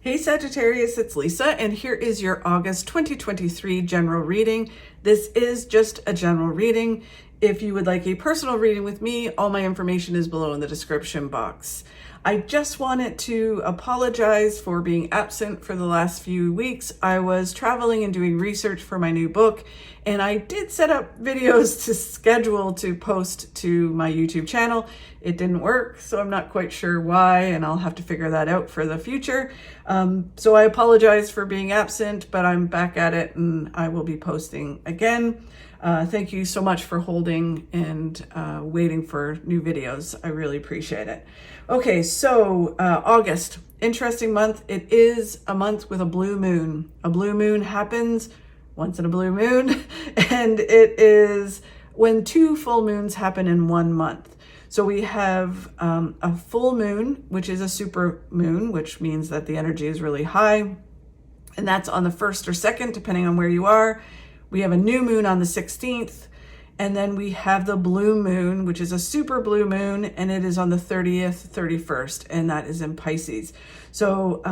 Hey Sagittarius, it's Lisa, and here is your August 2023 general reading. This is just a general reading. If you would like a personal reading with me, all my information is below in the description box. I just wanted to apologize for being absent for the last few weeks. I was traveling and doing research for my new book, and I did set up videos to schedule to post to my YouTube channel. It didn't work, so I'm not quite sure why, and I'll have to figure that out for the future. So I apologize for being absent, but I'm back at it and I will be posting again. Thank you so much for holding and waiting for new videos. I really appreciate it. Okay, so August, interesting month. It is a month with a blue moon. A blue moon happens once in a blue moon, and it is when two full moons happen in 1 month. So we have a full moon, which is a super moon, which means that the energy is really high, and that's on the 1st or 2nd, depending on where you are. We have a new moon on the 16th, and then we have the blue moon, which is a super blue moon, and it is on the 30th, 31st, and that is in Pisces. So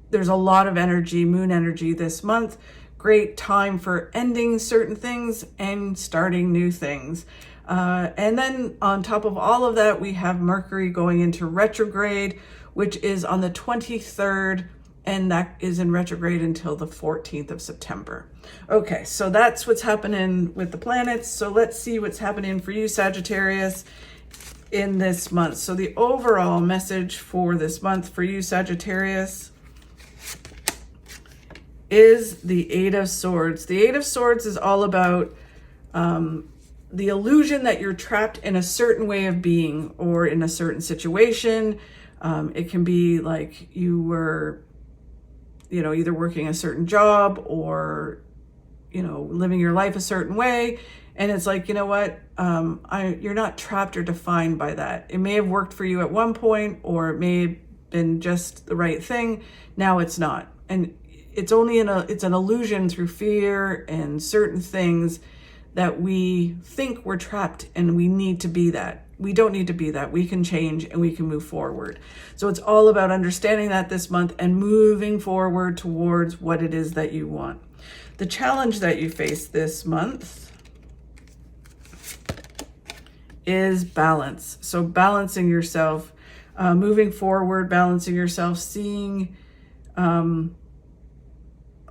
there's a lot of energy, moon energy this month. Great time for ending certain things and starting new things. And then on top of all of that, we have Mercury going into retrograde, which is on the 23rd, and that is in retrograde until the 14th of September. Okay, so that's what's happening with the planets. So let's see what's happening for you, Sagittarius, in this month. So the overall message for this month for you, Sagittarius, is the Eight of Swords. The Eight of Swords is all about the illusion that you're trapped in a certain way of being or in a certain situation. It can be like you were, either working a certain job or, living your life a certain way. And it's like, you know what? You're not trapped or defined by that. It may have worked for you at one point, or it may have been just the right thing. Now it's not. And it's only it's an illusion through fear and certain things that we think we're trapped, and we need to be that. We don't need to be that. We can change and we can move forward. So it's all about understanding that this month and moving forward towards what it is that you want. The challenge that you face this month is balance. So balancing yourself, moving forward, balancing yourself, seeing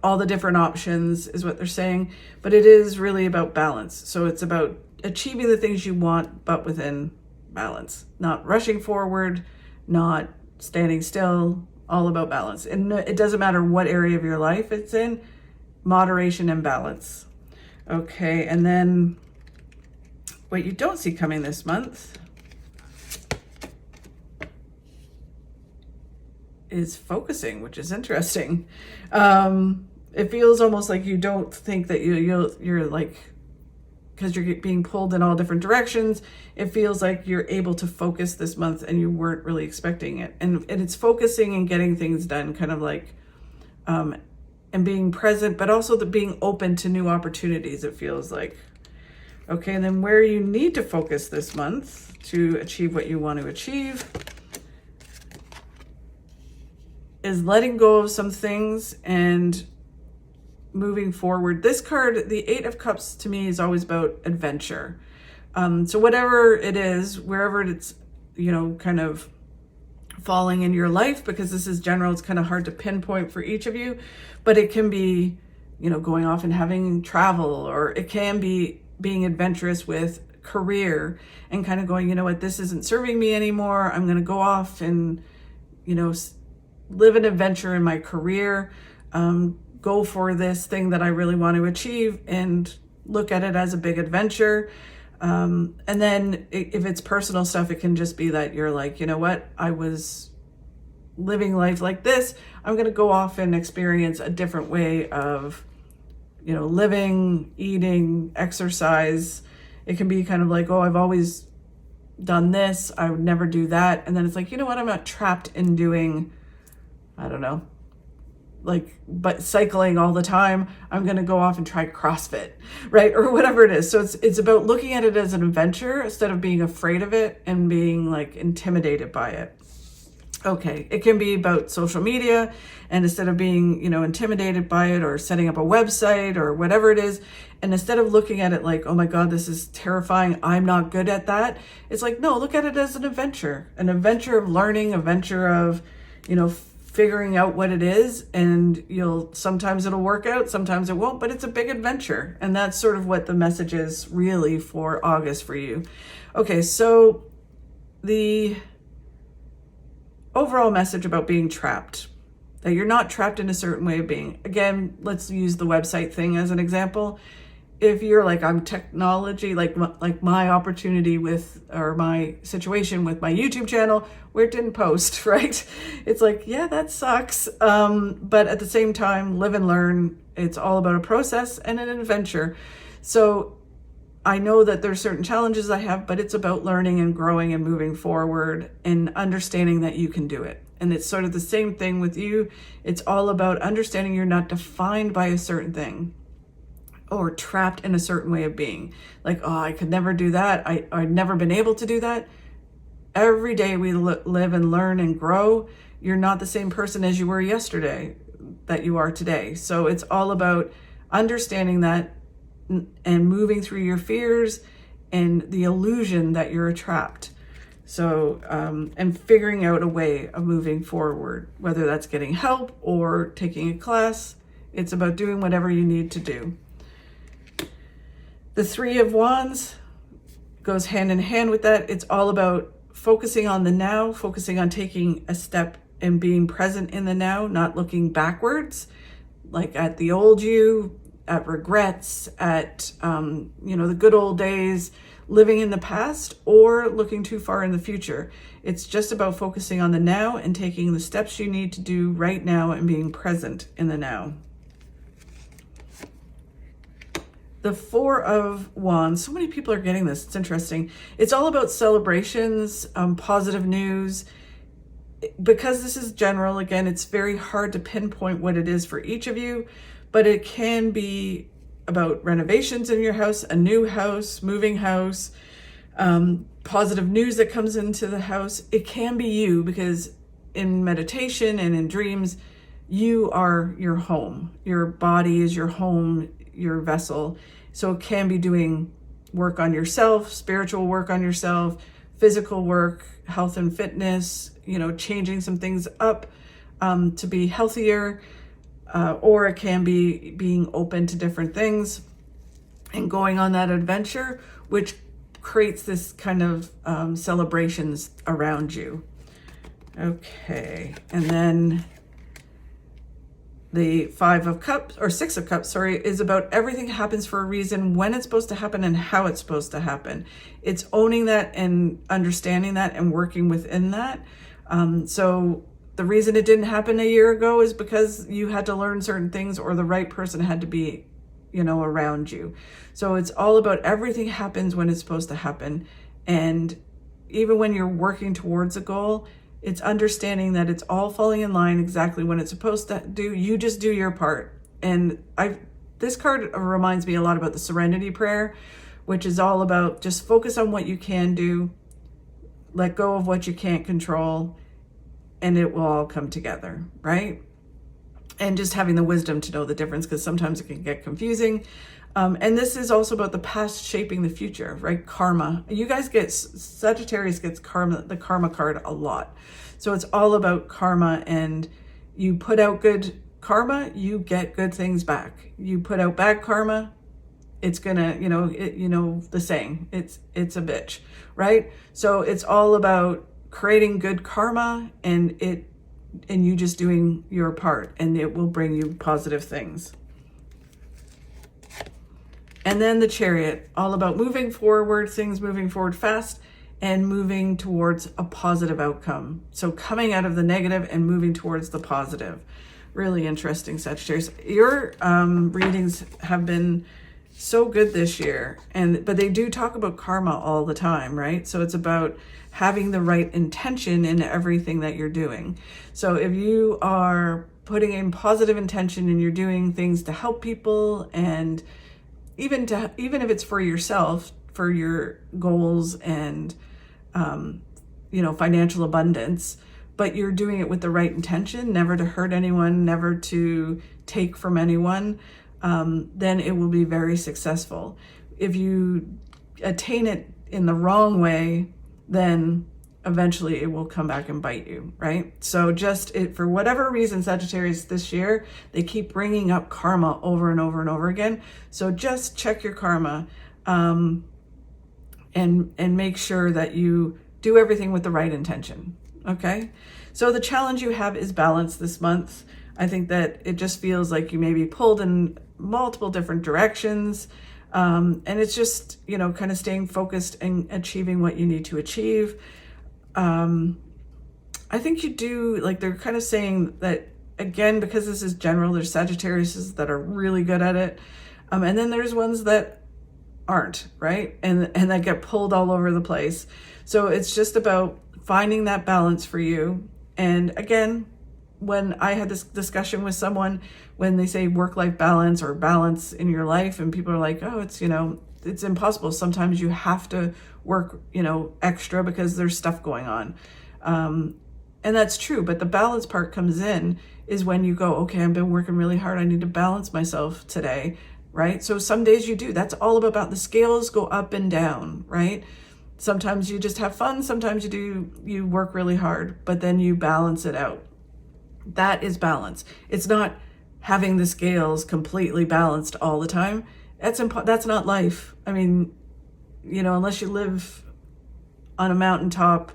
all the different options is what they're saying, but it is really about balance. So it's about achieving the things you want, but within balance, not rushing forward, not standing still, all about balance. And it doesn't matter what area of your life it's in, moderation and balance. Okay, and then what you don't see coming this month is focusing, which is interesting. It feels almost like you don't think that you're like, because you're being pulled in all different directions, it feels like you're able to focus this month and you weren't really expecting it. And it's focusing and getting things done, kind of like, and being present, but also being open to new opportunities, it feels like. Okay, and then where you need to focus this month to achieve what you want to achieve is letting go of some things and moving forward. This card, the Eight of Cups, to me is always about adventure. So whatever it is, wherever it's, kind of falling in your life, because this is general, it's kind of hard to pinpoint for each of you, but it can be, going off and having travel, or it can be being adventurous with career and kind of going, this isn't serving me anymore. I'm going to go off and, live an adventure in my career, go for this thing that I really want to achieve and look at it as a big adventure. And then if it's personal stuff, it can just be that you're like, I was living life like this. I'm going to go off and experience a different way of, living, eating, exercise. It can be kind of like, I've always done this. I would never do that. And then it's like, I'm not trapped in doing, I don't know, but cycling all the time. I'm going to go off and try CrossFit, right? Or whatever it is. So it's about looking at it as an adventure instead of being afraid of it and being like intimidated by it. Okay, it can be about social media, and instead of being, intimidated by it or setting up a website or whatever it is, and instead of looking at it like, oh my God, this is terrifying, I'm not good at that, it's like, no, look at it as an adventure of learning, a venture of, figuring out what it is, and sometimes it'll work out, sometimes it won't, but it's a big adventure. And that's sort of what the message is really for August for you. Okay, so the overall message about being trapped, that you're not trapped in a certain way of being. Again, let's use the website thing as an example. If you're like, I'm technology, like my opportunity with, or my situation with my YouTube channel where it didn't post, right? It's like, yeah, that sucks. But at the same time, live and learn. It's all about a process and an adventure. So I know that there's certain challenges I have, but it's about learning and growing and moving forward and understanding that you can do it. And it's sort of the same thing with you. It's all about understanding you're not defined by a certain thing or trapped in a certain way of being. Like, oh, I could never do that. I've never been able to do that. Every day we live and learn and grow. You're not the same person as you were yesterday that you are today. So it's all about understanding that and moving through your fears and the illusion that you're trapped. So, and figuring out a way of moving forward, whether that's getting help or taking a class. It's about doing whatever you need to do. The Three of Wands goes hand in hand with that. It's all about focusing on the now, focusing on taking a step and being present in the now, not looking backwards, like at the old you, at regrets, at, the good old days, living in the past, or looking too far in the future. It's just about focusing on the now and taking the steps you need to do right now and being present in the now. The Four of Wands. So many people are getting this. It's interesting. It's all about celebrations, positive news. Because this is general, again, it's very hard to pinpoint what it is for each of you, but it can be about renovations in your house, a new house, moving house, positive news that comes into the house. It can be you, because in meditation and in dreams, you are your home. Your body is your home, your vessel. So it can be doing work on yourself, spiritual work on yourself, physical work, health and fitness, changing some things up to be healthier, or it can be being open to different things and going on that adventure, which creates this kind of celebrations around you. Okay, and then the Six of Cups, is about everything happens for a reason, when it's supposed to happen and how it's supposed to happen. It's owning that and understanding that and working within that. So the reason it didn't happen a year ago is because you had to learn certain things, or the right person had to be, around you. So it's all about everything happens when it's supposed to happen. And even when you're working towards a goal, it's understanding that it's all falling in line exactly when it's supposed to do. You just do your part. And this card reminds me a lot about the Serenity Prayer, which is all about just focus on what you can do, let go of what you can't control, and it will all come together, right? And just having the wisdom to know the difference, because sometimes it can get confusing. And this is also about the past shaping the future, right? Karma. You guys Sagittarius gets the karma card a lot. So it's all about karma, and you put out good karma, you get good things back. You put out bad karma, it's gonna, the saying, it's a bitch, right? So it's all about creating good karma, and you just doing your part, and it will bring you positive things. And then the Chariot, all about moving forward, things moving forward fast and moving towards a positive outcome. So coming out of the negative and moving towards the positive. Really interesting, Sagittarius. Your readings have been so good this year, but they do talk about karma all the time, right? So it's about having the right intention in everything that you're doing. So if you are putting in positive intention and you're doing things to help people, and even if it's for yourself, for your goals and financial abundance, but you're doing it with the right intention, never to hurt anyone, never to take from anyone, then it will be very successful. If you attain it in the wrong way, then eventually it will come back and bite you, right? So just for whatever reason, Sagittarius, this year, they keep bringing up karma over and over and over again. So just check your karma, and make sure that you do everything with the right intention, okay? So the challenge you have is balance this month. I think that it just feels like you may be pulled in multiple different directions, and it's just, you know, kind of staying focused and achieving what you need to achieve. I think you do, like, they're kind of saying that, again, because this is general, there's Sagittariuses that are really good at it. And then there's ones that aren't, right? And that get pulled all over the place. So it's just about finding that balance for you. And again, when I had this discussion with someone, when they say work-life balance or balance in your life, and people are like, oh, it's, you know, it's impossible. Sometimes you have to work, you know, extra because there's stuff going on. And that's true. But the balance part comes in is when you go, okay, I've been working really hard. I need to balance myself today, right? So some days you do. That's all about the scales go up and down, right? Sometimes you just have fun. Sometimes you work really hard, but then you balance it out. That is balance. It's not having the scales completely balanced all the time. That's not life. I mean, you know, unless you live on a mountaintop,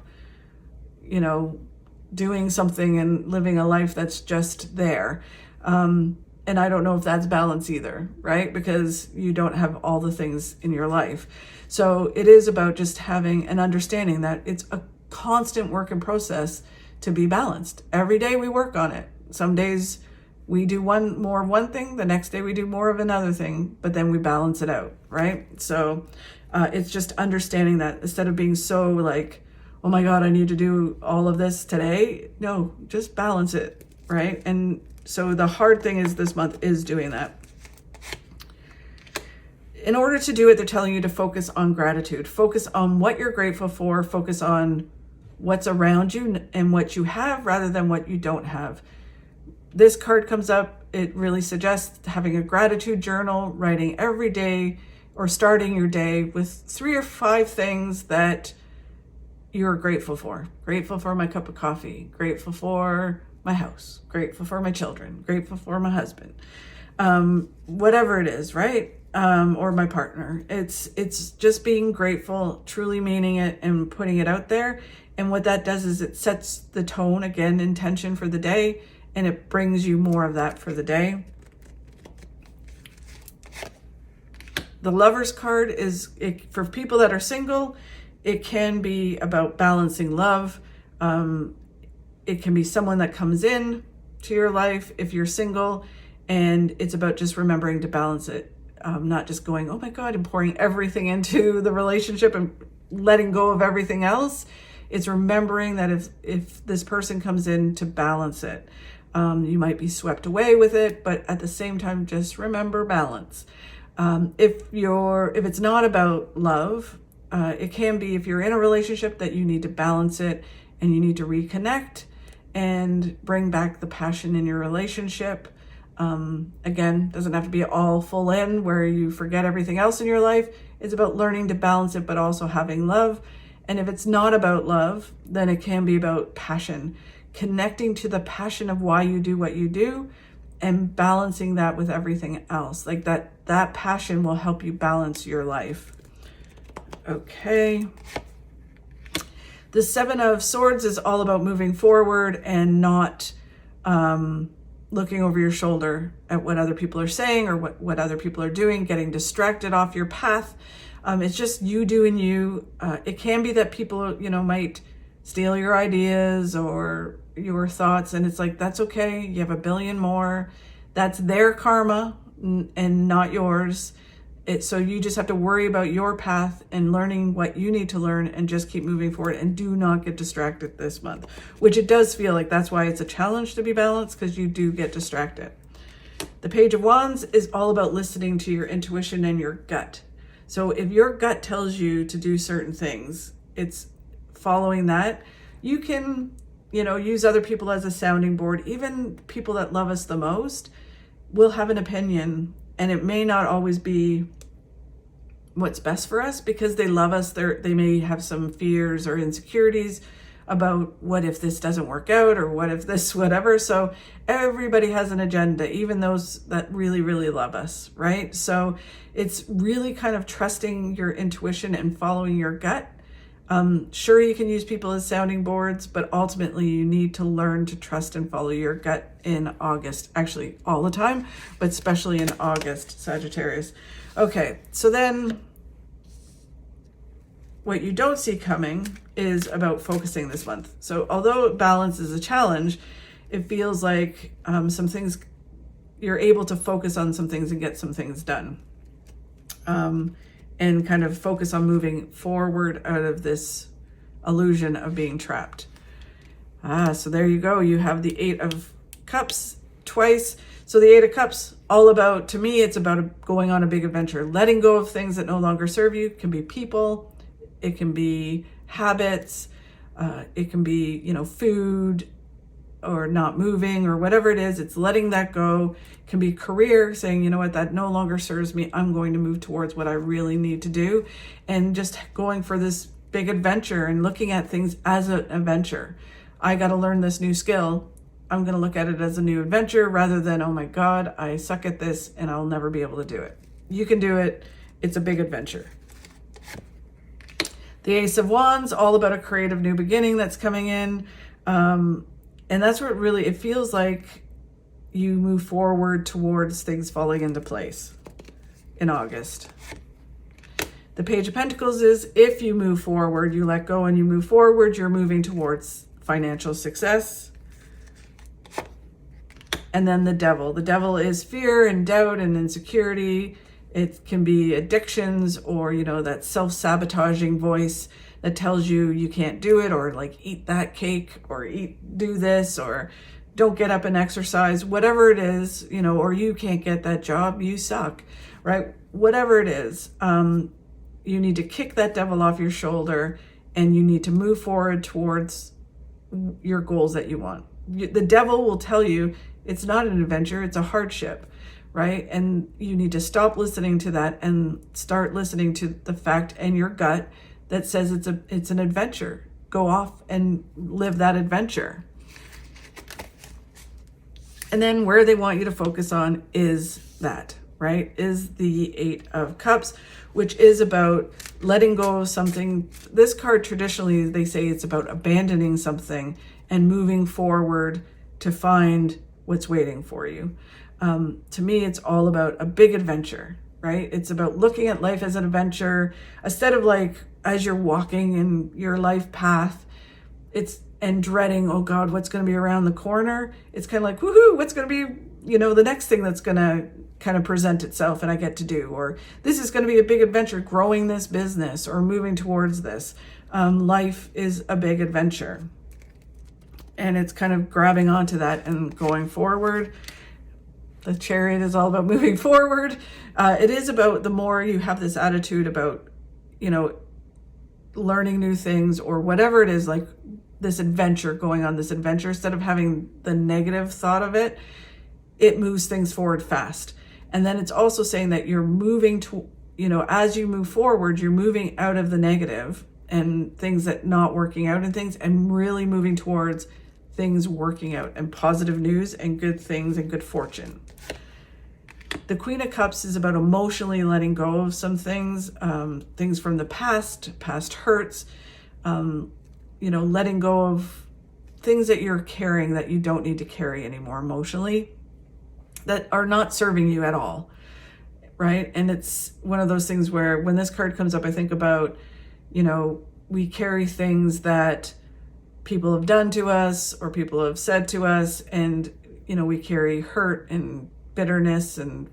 you know, doing something and living a life that's just there. And I don't know if that's balance either, right? Because you don't have all the things in your life. So it is about just having an understanding that it's a constant work in process to be balanced. Every day we work on it. Some days we do more of one thing, the next day we do more of another thing, but then we balance it out, right? So it's just understanding that instead of being so like, oh my God, I need to do all of this today. No, just balance it, right? And so the hard thing is this month is doing that. In order to do it, they're telling you to focus on gratitude, focus on what you're grateful for, focus on what's around you and what you have rather than what you don't have. This card comes up, it really suggests having a gratitude journal, writing every day or starting your day with 3 or 5 things that you're grateful for. Grateful for my cup of coffee, grateful for my house, grateful for my children, grateful for my husband, whatever it is, right? Or my partner. It's just being grateful, truly meaning it and putting it out there. And what that does is it sets the tone, again, intention for the day, and it brings you more of that for the day. The Lover's card is, for people that are single, it can be about balancing love. It can be someone that comes in to your life if you're single, and it's about just remembering to balance it. Not just going, oh my God, and pouring everything into the relationship and letting go of everything else. It's remembering that if this person comes in, to balance it. You might be swept away with it, but at the same time, just remember balance. If it's not about love, it can be if you're in a relationship that you need to balance it and you need to reconnect and bring back the passion in your relationship. Again, doesn't have to be all full in where you forget everything else in your life. It's about learning to balance it, but also having love. And if it's not about love, then it can be about passion, connecting to the passion of why you do what you do and balancing that with everything else. Like that passion will help you balance your life. Okay. The 7 of Swords is all about moving forward and not looking over your shoulder at what other people are saying or what other people are doing, getting distracted off your path. It's just you doing you. It can be that people, might steal your ideas or your thoughts, and it's like, that's okay. You have a billion more. That's their karma and not yours. So you just have to worry about your path and learning what you need to learn and just keep moving forward, and do not get distracted this month, which it does feel like that's why it's a challenge to be balanced, because you do get distracted. The Page of Wands is all about listening to your intuition and your gut. So if your gut tells you to do certain things, it's following that. You can, use other people as a sounding board. Even people that love us the most will have an opinion, and it may not always be what's best for us because they love us. They may have some fears or insecurities about what if this doesn't work out, or what if this, whatever. So everybody has an agenda, even those that really, really love us, right? So it's really kind of trusting your intuition and following your gut. Sure, you can use people as sounding boards, but ultimately you need to learn to trust and follow your gut in August. Actually, all the time, but especially in August, Sagittarius. Okay, so then what you don't see coming is about focusing this month. So although balance is a challenge, it feels like some things, you're able to focus on some things and get some things done. And kind of focus on moving forward out of this illusion of being trapped. So there you go. You have the 8 of Cups twice. So the 8 of Cups, all about, to me, it's about going on a big adventure. Letting go of things that no longer serve you. It can be people. It can be habits. It can be, food, or not moving, or whatever it is. It's letting that go. It can be career, saying, you know what, that no longer serves me. I'm going to move towards what I really need to do. And just going for this big adventure and looking at things as an adventure. I got to learn this new skill. I'm going to look at it as a new adventure rather than, oh my God, I suck at this and I'll never be able to do it. You can do it. It's a big adventure. The Ace of Wands, all about a creative new beginning that's coming in. And that's what really, it feels like you move forward towards things falling into place in August. The Page of Pentacles is, if you move forward, you let go and you move forward, you're moving towards financial success. And then the Devil. The Devil is fear and doubt and insecurity. It can be addictions, or, that self-sabotaging voice that tells you you can't do it, or like eat that cake, or do this, or don't get up and exercise, whatever it is, or you can't get that job, you suck, right? Whatever it is, you need to kick that devil off your shoulder, and you need to move forward towards your goals that you want. The devil will tell you it's not an adventure, it's a hardship, right? And you need to stop listening to that and start listening to the fact and your gut that says it's an adventure. Go off and live that adventure. And then where they want you to focus on is that, right? Is the 8 of Cups, which is about letting go of something. This card, traditionally, they say it's about abandoning something and moving forward to find what's waiting for you. To me, it's all about a big adventure, right? It's about looking at life as an adventure instead of like as you're walking in your life path, and dreading, oh God, what's going to be around the corner? It's kind of like, woohoo, what's going to be, the next thing that's going to kind of present itself and I get to do, or this is going to be a big adventure, growing this business or moving towards this. Life is a big adventure, and it's kind of grabbing onto that and going forward. The Chariot is all about moving forward. It is about, the more you have this attitude about, learning new things or whatever it is, like this adventure, going on this adventure, instead of having the negative thought of it, it moves things forward fast. And then it's also saying that you're moving to, as you move forward, you're moving out of the negative and things that not working out and things, and really moving towards things working out and positive news and good things and good fortune. The Queen of Cups is about emotionally letting go of some things, things from the past hurts, letting go of things that you're carrying that you don't need to carry anymore emotionally, that are not serving you at all, right? And it's one of those things where when this card comes up, I think about, we carry things that people have done to us or people have said to us, and, we carry hurt and bitterness and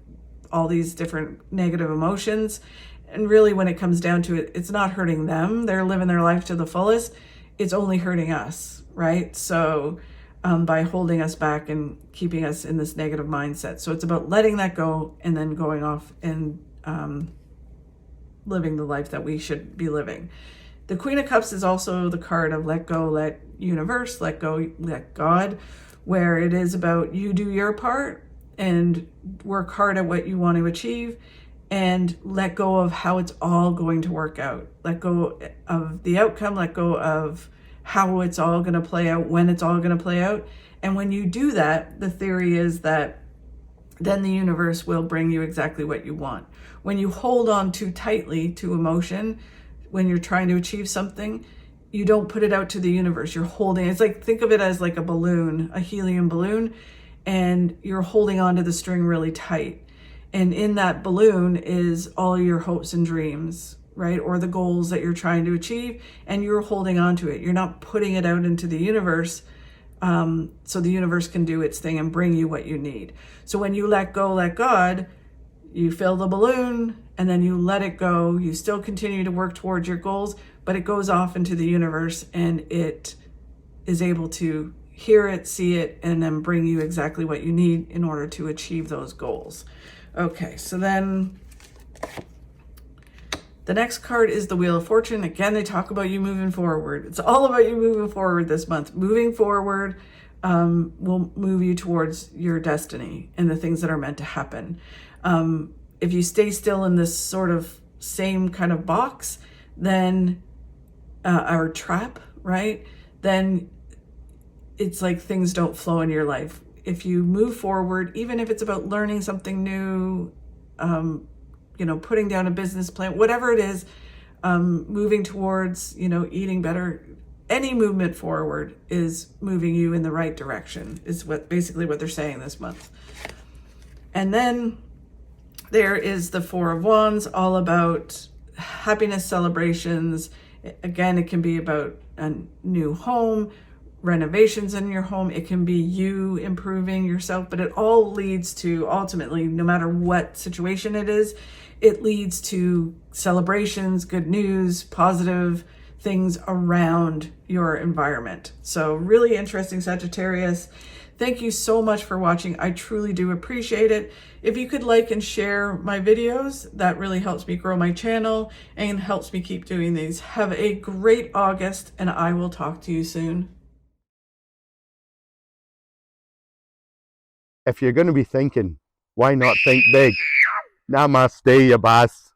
all these different negative emotions. And really, when it comes down to it, it's not hurting them. They're living their life to the fullest. It's only hurting us, right? So by holding us back and keeping us in this negative mindset. So it's about letting that go and then going off and living the life that we should be living. The Queen of Cups is also the card of let go, let universe, let go, let God, where it is about you do your part and work hard at what you want to achieve and let go of how it's all going to work out. Let go of the outcome, let go of how it's all going to play out, when it's all going to play out. And when you do that, the theory is that then the universe will bring you exactly what you want. When you hold on too tightly to emotion, when you're trying to achieve something, you don't put it out to the universe. You're holding, it's like, think of it as like a balloon, a helium balloon, and you're holding onto the string really tight. And in that balloon is all your hopes and dreams, right? Or the goals that you're trying to achieve, and you're holding on to it. You're not putting it out into the universe so the universe can do its thing and bring you what you need. So when you let go, let God, you fill the balloon and then you let it go. You still continue to work towards your goals, but it goes off into the universe and it is able to hear it, see it, and then bring you exactly what you need in order to achieve those goals. Okay, so then the next card is the Wheel of Fortune. Again, they talk about you moving forward. It's all about you moving forward this month. Moving forward will move you towards your destiny and the things that are meant to happen. If you stay still in this sort of same kind of box, then, or trap, right? Then it's like things don't flow in your life. If you move forward, even if it's about learning something new, putting down a business plan, whatever it is, moving towards, eating better, any movement forward is moving you in the right direction, is basically what they're saying this month. And then there is the Four of Wands, all about happiness, celebrations. Again, it can be about a new home, renovations in your home. It can be you improving yourself, but it all leads to, ultimately, no matter what situation it is, it leads to celebrations, good news, positive things around your environment. So really interesting, Sagittarius. Thank you so much for watching. I truly do appreciate it. If you could like and share my videos, that really helps me grow my channel and helps me keep doing these. Have a great August, and I will talk to you soon. If you're going to be thinking, why not think big? Namaste, you boss.